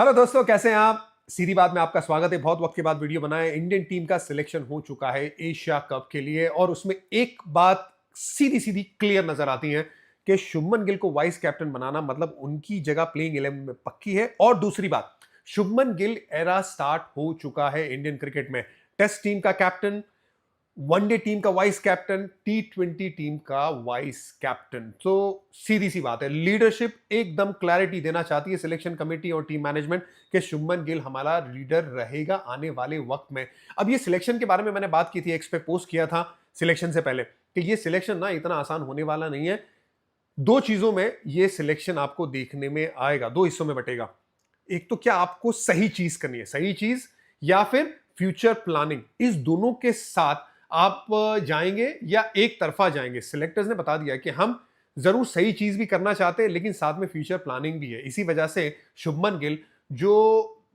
Hello दोस्तों, कैसे हैं आप? सीधी बात में आपका स्वागत है। बहुत वक्त के बाद वीडियो बनाए। इंडियन टीम का सिलेक्शन हो चुका है एशिया कप के लिए और उसमें एक बात सीधी सीधी क्लियर नजर आती है कि शुभमन गिल को वाइस कैप्टन बनाना मतलब उनकी जगह प्लेइंग 11 में पक्की है। और दूसरी बात, शुभमन गिल एरा स्टार्ट हो चुका है इंडियन क्रिकेट में। टेस्ट टीम का कैप्टन, वनडे टीम का वाइस कैप्टन, T20 टीम का वाइस कैप्टन। तो सीधी सी बात है, लीडरशिप एकदम क्लैरिटी देना चाहती है सिलेक्शन कमेटी और टीम मैनेजमेंट कि शुभमन गिल हमारा लीडर रहेगा आने वाले वक्त में। अब ये सिलेक्शन के बारे में मैंने बात की थी, एक्स पे पोस्ट किया था सिलेक्शन से पहले कि ये सिलेक्शन ना इतना आसान होने वाला नहीं है। दो चीजों में ये सिलेक्शन आपको देखने में आएगा, दो हिस्सों में बटेगा। एक तो क्या आपको सही चीज करनी है, सही चीज, या फिर फ्यूचर प्लानिंग। इस दोनों के साथ आप जाएंगे या एक तरफा जाएंगे। सिलेक्टर्स ने बता दिया कि हम जरूर सही चीज भी करना चाहते हैं लेकिन साथ में फ्यूचर प्लानिंग भी है। इसी वजह से शुभमन गिल जो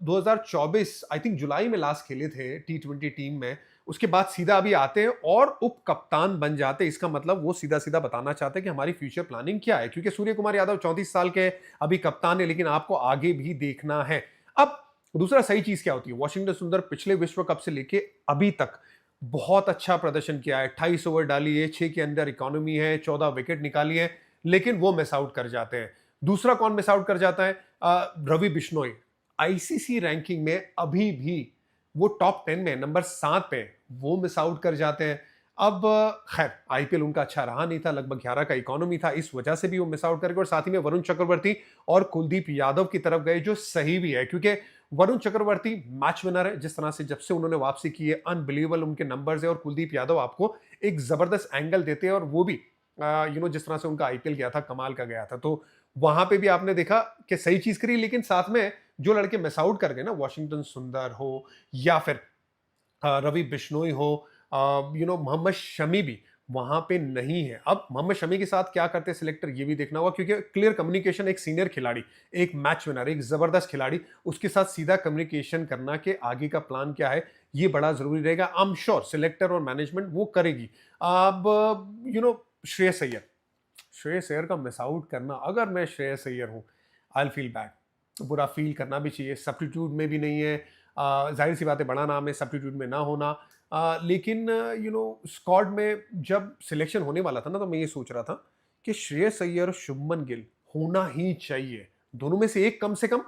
2024 आई थिंक जुलाई में लास्ट खेले थे T20 टीम में, उसके बाद सीधा अभी आते हैं और उप कप्तान बन जाते हैं। इसका मतलब वो सीधा सीधा बताना चाहते हैं कि हमारी फ्यूचर प्लानिंग क्या है, क्योंकि सूर्य कुमार यादव 34 साल के अभी कप्तान है लेकिन आपको आगे भी देखना है। अब दूसरा सही चीज क्या होती है, वॉशिंगटन सुंदर पिछले विश्व कप से लेके अभी तक बहुत अच्छा प्रदर्शन किया है। 28 ओवर डाली है, 6 के अंदर इकोनॉमी है, 14 विकेट निकाली है, लेकिन वो मिस आउट कर जाते हैं। दूसरा कौन मिस आउट कर जाता है? रवि बिश्नोई। आईसीसी रैंकिंग में अभी भी वो टॉप 10 में नंबर 7 पे, वो मिस आउट कर जाते हैं। अब खैर आईपीएल उनका अच्छा रहा नहीं था, लगभग 11 का इकोनॉमी था, इस वजह से भी वो मिस आउट करके और साथ ही में वरुण चक्रवर्ती और कुलदीप यादव की तरफ गए, जो सही भी है क्योंकि वरुण चक्रवर्ती मैच विनर है। जिस तरह से जब से उन्होंने वापसी की है, अनबिलीवेबल उनके नंबर्स है। और कुलदीप यादव आपको एक जबरदस्त एंगल देते हैं और वो भी जिस तरह से उनका आईपीएल गया था, कमाल का गया था। तो वहां पे भी आपने देखा कि सही चीज करी, लेकिन साथ में जो लड़के मिस आउट कर गए ना, वॉशिंगटन सुंदर हो या फिर रवि बिश्नोई हो, मोहम्मद शमी भी वहां पे नहीं है। अब मोहम्मद शमी के साथ क्या करते हैं सिलेक्टर, ये भी देखना होगा क्योंकि क्लियर कम्युनिकेशन, एक सीनियर खिलाड़ी, एक मैच विनर, एक जबरदस्त खिलाड़ी, उसके साथ सीधा कम्युनिकेशन करना कि आगे का प्लान क्या है, ये बड़ा जरूरी रहेगा। आई एम श्योर सिलेक्टर और मैनेजमेंट वो करेगी। अब श्रेयस अय्यर, श्रेयस अय्यर का मिस आउट करना, अगर मैं श्रेयस अय्यर हूं, आई फील बैड। बुरा फील करना भी चाहिए। सब्स्टिट्यूट में भी नहीं है, जाहिर सी बात है बड़ा नाम है, सब्स्टिट्यूट में ना होना। लेकिन स्क्वाड में जब सिलेक्शन होने वाला था ना, तो मैं ये सोच रहा था कि श्रेयस अय्यर, शुभमन गिल होना ही चाहिए, दोनों में से एक कम से कम,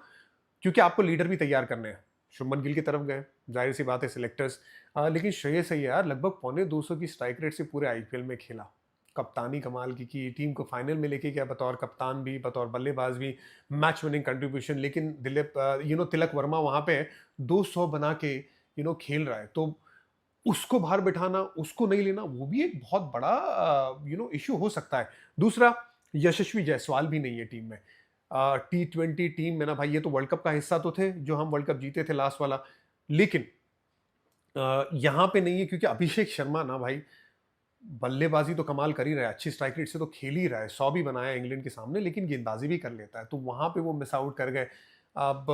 क्योंकि आपको लीडर भी तैयार करने हैं। शुभमन गिल की तरफ गए, जाहिर सी बात है सिलेक्टर्स। लेकिन श्रेयस अय्यर लगभग पौने 200 की स्ट्राइक रेट से पूरे आईपीएल में खेला, कप्तानी कमाल की टीम को फाइनल में लेके गया, बतौर कप्तान भी, बतौर बल्लेबाज भी, मैच विनिंग कंट्रीब्यूशन। लेकिन दिलीप तिलक वर्मा वहां पे 200 बना के खेल रहा है, तो उसको बाहर बिठाना, उसको नहीं लेना, वो भी एक बहुत बड़ा इश्यू हो सकता है। दूसरा, यशस्वी जायसवाल भी नहीं है टीम में। T20 टीम में ना भाई, ये तो वर्ल्ड कप का हिस्सा तो थे, जो हम वर्ल्ड कप जीते थे लास्ट वाला, लेकिन यहां पे नहीं है क्योंकि अभिषेक शर्मा ना भाई बल्लेबाजी तो कमाल कर ही रहा है, अच्छी स्ट्राइक रेट से तो खेल ही रहा है, 100 भी बनाया इंग्लैंड के सामने, लेकिन गेंदबाजी भी कर लेता है, तो वहां पे वो मिस आउट कर गए। अब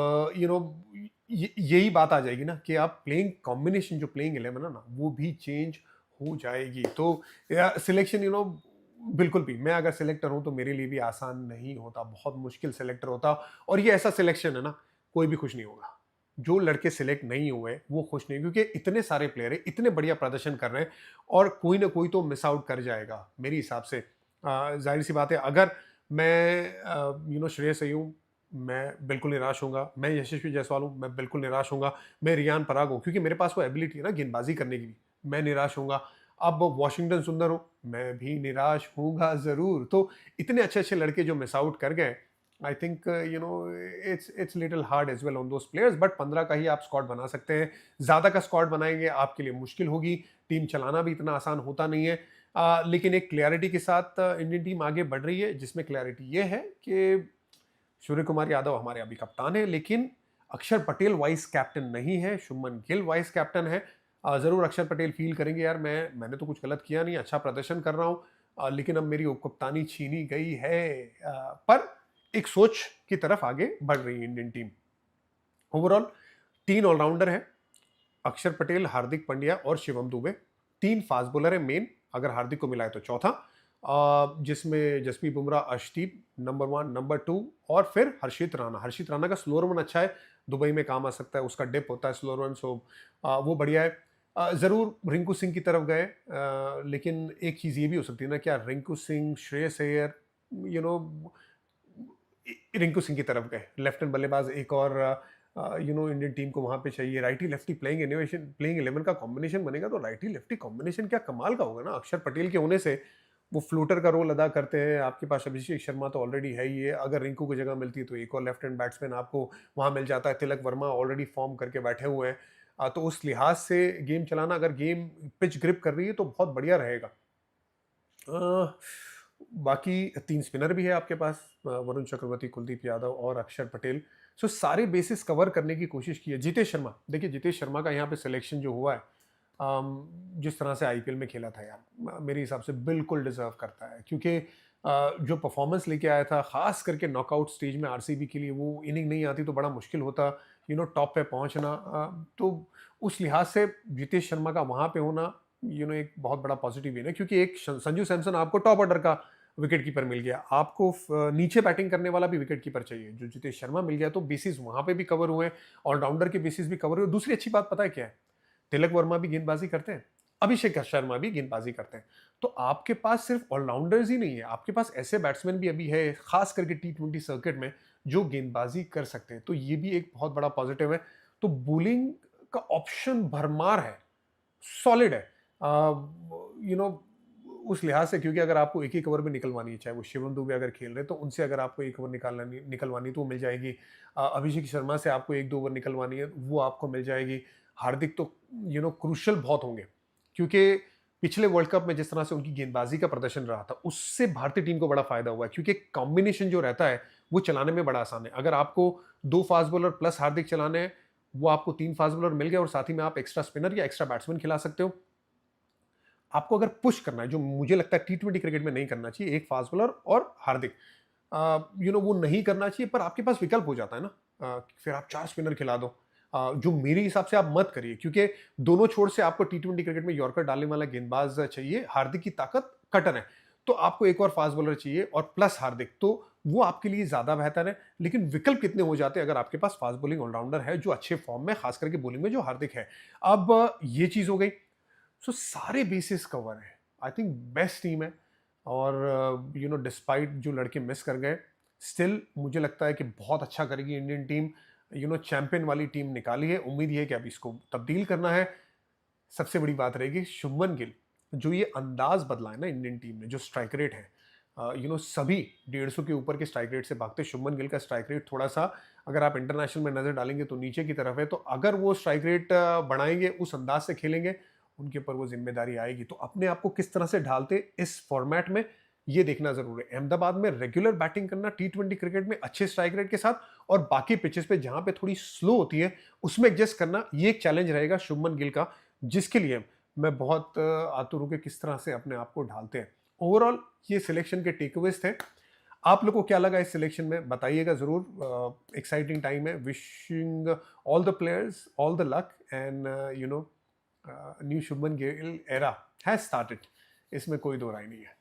यही बात आ जाएगी ना कि आप प्लेइंग कॉम्बिनेशन, जो प्लेइंग 11 है ना, वो भी चेंज हो जाएगी। तो सिलेक्शन बिल्कुल भी, मैं अगर सिलेक्टर हूं तो मेरे लिए भी आसान नहीं होता, बहुत मुश्किल सिलेक्टर होता। और ये ऐसा सिलेक्शन है ना, कोई भी खुश नहीं होगा। जो लड़के सिलेक्ट नहीं हुए वो खुश नहीं, क्योंकि इतने सारे प्लेयर है, इतने बढ़िया प्रदर्शन कर रहे हैं और कोई ना कोई तो मिस आउट कर जाएगा मेरे हिसाब से। जाहिर सी बात है, अगर मैं श्रेयस अय्यर हूं, मैं बिल्कुल निराश होऊंगा। मैं यशस्वी जायसवाल हूं, मैं बिल्कुल निराश होऊंगा। मैं रियान पराग हूं, क्योंकि मेरे पास वो एबिलिटी है ना गेंदबाजी करने की भी, मैं निराश होऊंगा। अब वॉशिंगटन सुंदर हूं, मैं भी निराश होऊंगा जरूर। तो इतने अच्छे अच्छे लड़के जो मिस आउट कर गए, I think it's little hard as well on those players. But 15 का ही आप स्क्वाड बना सकते हैं, ज्यादा का स्क्वाड बनाएंगे आपके लिए मुश्किल होगी, टीम चलाना भी इतना आसान होता नहीं है। लेकिन एक क्लैरिटी के साथ इंडियन टीम आगे बढ़ रही है, जिसमें क्लैरिटी ये है कि सूर्य कुमार यादव हमारे अभी कप्तान है, लेकिन अक्षर पटेल वाइस कैप्टन नहीं है, शुभमन गिल वाइस कैप्टन है। जरूर अक्षर पटेल फील करेंगे, यार मैंने तो कुछ गलत किया नहीं, अच्छा प्रदर्शन कर रहा हूं, लेकिन अब मेरी उप कप्तानी छीनी गई है। पर एक सोच की तरफ आगे बढ़ रही है इंडियन टीम। ओवरऑल 3 ऑलराउंडर है, अक्षर पटेल, हार्दिक पांड्या और शिवम दुबे। 3 फास्ट बॉलर है मेन, अगर हार्दिक को मिलाए तो चौथा। जिसमें जसप्रीत बुमराह, अर्शदीप नंबर 1, नंबर 2 और फिर हर्षित राणा। हर्षित राणा का स्लोअर रन अच्छा है, दुबई में काम आ सकता है, उसका डिप होता है स्लोअर रन, सो वो बढ़िया है। ज़रूर रिंकू सिंह की तरफ गए, लेकिन एक चीज़ ये भी हो सकती है ना, क्या रिंकू सिंह, श्रेयस अय्यर, यू नो रिंकू सिंह की तरफ गए, लेफ्ट हैंड बल्लेबाज एक और इंडियन टीम को वहां पे चाहिए। राइटी लेफ्टी प्लेइंग 11 का कॉम्बिनेशन बनेगा तो राइटी लेफ्टी कॉम्बिनेशन क्या कमाल का होगा ना। अक्षर पटेल के होने से वो फ्लूटर का रोल अदा करते हैं। आपके पास अभिषेक शर्मा तो ऑलरेडी है ही है, अगर रिंकू की जगह मिलती है तो एक और लेफ्ट हैंड बैट्समैन आपको वहां मिल जाता है। तिलक वर्मा ऑलरेडी फॉर्म करके बैठे हुए हैं, तो उस लिहाज से गेम चलाना, अगर गेम पिच ग्रिप कर रही है तो बहुत बढ़िया रहेगा। बाकी 3 स्पिनर भी है आपके पास, वरुण चक्रवर्ती, कुलदीप यादव और अक्षर पटेल। सो सारे बेसिस कवर करने की कोशिश की है। जितेश शर्मा, देखिए जितेश शर्मा का यहाँ पे सिलेक्शन जो हुआ है, जिस तरह से आईपीएल में खेला था यार, मेरे हिसाब से बिल्कुल डिजर्व करता है, क्योंकि जो परफॉर्मेंस लेके आया था, खास करके नॉकआउट स्टेज में आरसीबी के लिए, वो इनिंग नहीं आती तो बड़ा मुश्किल होता टॉप पे पहुंचना। तो उस लिहाज से जितेश शर्मा का वहां पे होना एक बहुत बड़ा पॉजिटिव है, क्योंकि एक संजू सैमसन आपको टॉप ऑर्डर का विकेट कीपर मिल गया, आपको नीचे बैटिंग करने वाला भी विकेट कीपर चाहिए, जो जितेश शर्मा मिल गया, तो बेसिस वहां पे भी कवर हुए, ऑलराउंडर के बेसिस भी कवर हुए। दूसरी अच्छी बात पता है क्या है, तिलक वर्मा भी गेंदबाजी करते हैं, अभिषेक शर्मा भी गेंदबाजी करते हैं, तो आपके पास सिर्फ ऑलराउंडर्स ही नहीं है, आपके पास ऐसे बैट्समैन भी अभी है, खास करके T20 सर्किट में, जो गेंदबाजी कर सकते हैं, तो ये भी एक बहुत बड़ा पॉजिटिव है। तो बोलिंग का ऑप्शन भरमार है, सॉलिड है, यू नो उस लिहाज से, क्योंकि अगर आपको एक ही ओवर में निकलवानी है, चाहे वो शिवम दुबे अगर खेल रहे हैं तो उनसे अगर आपको एक ओवर निकलवानी तो वो मिल जाएगी। अभिषेक शर्मा से आपको 1-2 ओवर निकलवानी है, वो आपको मिल जाएगी। हार्दिक तो क्रूशियल बहुत होंगे, क्योंकि पिछले वर्ल्ड कप में जिस तरह से उनकी गेंदबाजी का प्रदर्शन रहा था, उससे भारतीय टीम को बड़ा फायदा हुआ है, क्योंकि कॉम्बिनेशन जो रहता है वो चलाने में बड़ा आसान है। अगर आपको 2 फास्ट बॉलर प्लस हार्दिक चलाने हैं, वो आपको 3 फास्ट बॉलर मिल गए, और साथ ही में आप एक्स्ट्रा स्पिनर या एक्स्ट्रा बैट्समैन खिला सकते हो। आपको अगर पुश करना है, जो मुझे लगता है T20 क्रिकेट में नहीं करना चाहिए, एक फास्ट बॉलर और हार्दिक, वो नहीं करना चाहिए, पर आपके पास विकल्प हो जाता है ना, फिर आप 4 स्पिनर खिला दो, जो मेरे हिसाब से आप मत करिए, क्योंकि दोनों छोर से आपको T20 क्रिकेट में यॉर्कर डालने वाला गेंदबाज चाहिए। हार्दिक की ताकत कटर है, तो आपको एक और फास्ट बॉलर चाहिए और प्लस हार्दिक, तो वो आपके लिए ज्यादा बेहतर है। लेकिन विकल्प कितने हो जाते हैं अगर आपके पास फास्ट बॉलिंग ऑलराउंडर है जो अच्छे फॉर्म में, खास करके बॉलिंग में जो हार्दिक है। अब ये चीज हो गई, सो सारे बेसिस कवर है, आई थिंक बेस्ट टीम है। और डिस्पाइट जो लड़के मिस कर गए, स्टिल मुझे लगता है कि बहुत अच्छा करेगी इंडियन टीम। चैंपियन वाली टीम निकाली है, उम्मीद ये है कि अब इसको तब्दील करना है। सबसे बड़ी बात रहेगी शुभमन गिल, जो ये अंदाज बदला है ना इंडियन टीम ने, जो स्ट्राइक रेट है, सभी 150 के ऊपर के स्ट्राइक रेट से भागते। शुभमन गिल का स्ट्राइक रेट थोड़ा सा, अगर आप इंटरनेशनल में नजर डालेंगे तो नीचे की तरफ है, तो अगर वो स्ट्राइक रेट बढ़ाएंगे, उस अंदाज से खेलेंगे, उनके ऊपर वो जिम्मेदारी आएगी। तो अपने आप को किस तरह से ढालते इस फॉर्मेट में, ये देखना जरूर है। अहमदाबाद में रेगुलर बैटिंग करना T20 क्रिकेट में अच्छे स्ट्राइक रेट के साथ, और बाकी पिचेस पे जहां पे थोड़ी स्लो होती है उसमें एडजस्ट करना, ये एक चैलेंज रहेगा शुभमन गिल का, जिसके लिए मैं बहुत आतुर हूं कि किस तरह से अपने आप को ढालते हैं। ओवरऑल ये सिलेक्शन के टेकअवेज थे। आप लोगों को क्या लगा इस सिलेक्शन में, बताइएगा जरूर। एक्साइटिंग टाइम है, wishing all the players all the luck, and new Shubman Gill era has started, इसमें कोई दो राय नहीं है।